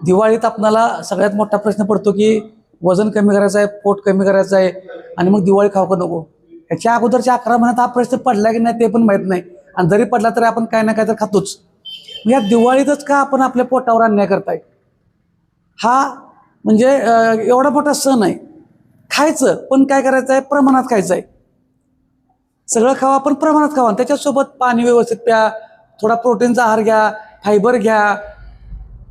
दिवाळीत आपल्याला सगळ्यात मोठा प्रश्न पडतो की वजन कमी करायचं आहे, पोट कमी करायचं आहे आणि मग दिवाळी खाऊ का नको. याच्या अगोदरच्या 11 महिन्यात हा प्रश्न पडला की नाही ते पण माहीत नाही, आणि जरी पडला तरी आपण काय ना काय तर खातोच. या दिवाळीतच का आपण आपल्या पोटावर अन्याय करताय. हा म्हणजे एवढा मोठा सण आहे, खायचं पण काय करायचं आहे, प्रमाणात खायचं आहे. सगळं खावा पण प्रमाणात खावा, त्याच्यासोबत पाणी व्यवस्थित प्या, थोडा प्रोटीनचा आहार घ्या, फायबर घ्या.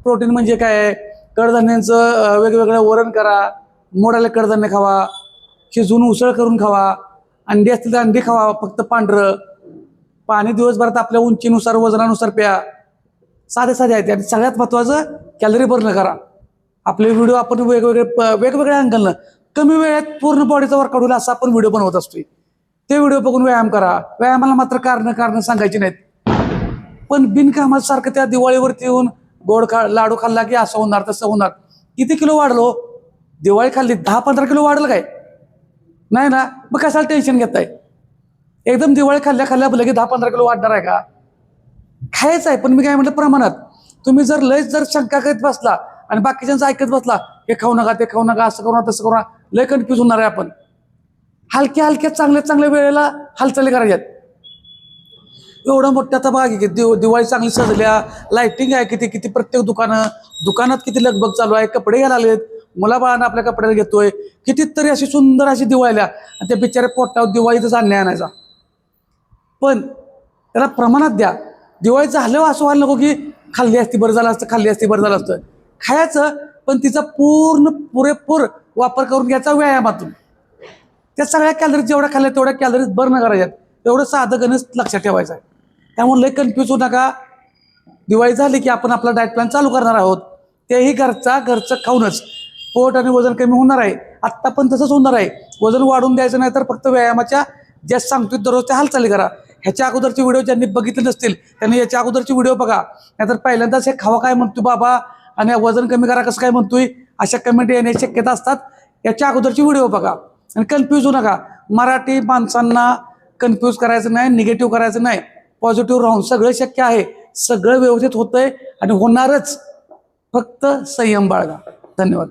प्रोटीन म्हणजे काय, कडधान्यांचं वेगवेगळं वरण करा, मोडाले कडधान्य खावा, शिजवून उसळ करून खावा, अंडी असतील तर अंडी खावा फक्त पांढरं. पाणी दिवसभरात आपल्या उंचीनुसार वजनानुसार प्या. साधे साधे आहेत. आणि सगळ्यात महत्त्वाचं कॅलरी बर्न करा. आपले व्हिडिओ आपण वेगवेगळ्या अँगलनं कमी वेळात पूर्ण बॉडीचा वर्कआउट होईल असा आपण व्हिडिओ बनवत असतोय. ते व्हिडिओ बघून व्यायाम करा. व्यायामाला मात्र कारण सांगायची नाहीत. पण बिनकामासारखं त्या दिवाळीवरती येऊन लाडू खाल्ला की असं होणार तसं होणार. किती किलो वाढलो, दिवाळी खाल्ली 10-15 किलो वाढलं काय नाही ना, मग कशाला टेन्शन घेताय. एकदम दिवाळी खाल्ल्या बोलले की 10-15 किलो वाढणार आहे का. खायचं आहे पण मी काय म्हटलं प्रमाणात. तुम्ही जर शंका करीत बसला आणि बाकीच्यांचं ऐकत बसला, हे खाऊ नका ते खाऊ नका असं करू नका तसं करू नका, लय कन्फ्यूज होणार आहे आपण. हलक्या चांगल्या वेळेला हालचाली करायच्यात. एवढं मोठं आता बघा की दिवाळी चांगली सजल्या, लाइटिंग आहे किती किती, प्रत्येक दुकानात किती लगबग चालू आहे, कपडे घ्यायला आलेत, मुलाबाळांना आपल्या कपड्याला घेतोय, कितीतरी अशी सुंदर अशी दिवाळीला, आणि त्या बिचारे पोटावर दिवाळीतच अन्याय आणायचा. पण त्याला प्रमाणात द्या. दिवाळी झाल्यावर असं व्हायला नको की खाल्ली असती बरं झालं असतं. खायचं पण तिचा पुरेपूर वापर करून घ्यायचा व्यायामातून. त्या सगळ्या कॅलरीज जेवढ्या खाल्ल्या तेवढ्या कॅलरीज बर्न करायच्यात. एवढं साधं गणित लक्षात ठेवायचं आहे. त्यामुळे लय कन्फ्यूज होऊ नका. दिवाळी झाली की आपण आपला डाएट प्लॅन चालू करणार आहोत, तेही घरचं खाऊनच. पोट आणि वजन कमी होणार आहे. आत्ता पण तसंच होणार आहे. वजन वाढून द्यायचं नाही तर फक्त व्यायामाच्या ज्या सांगतोय दररोज त्या हालचाली करा. ह्याच्या अगोदरचे व्हिडिओ ज्यांनी बघितले नसतील त्यांनी याच्या अगोदरचे व्हिडिओ बघा. नाहीतर पहिल्यांदाच हे खावा काय म्हणतोय बाबा आणि वजन कमी करा कसं काय म्हणतोय अशा कमेंट येण्याची शक्यता असतात. याच्या अगोदरचे व्हिडिओ बघा आणि कन्फ्यूज होऊ नका. मराठी माणसांना कन्फ्यूज करायचं नाही, निगेटिव्ह करायचं नाही. पॉझिटिव्ह राहून सगळं शक्य आहे, सगळं व्यवस्थित होतंय आणि होणारच. फक्त संयम बाळगा. धन्यवाद.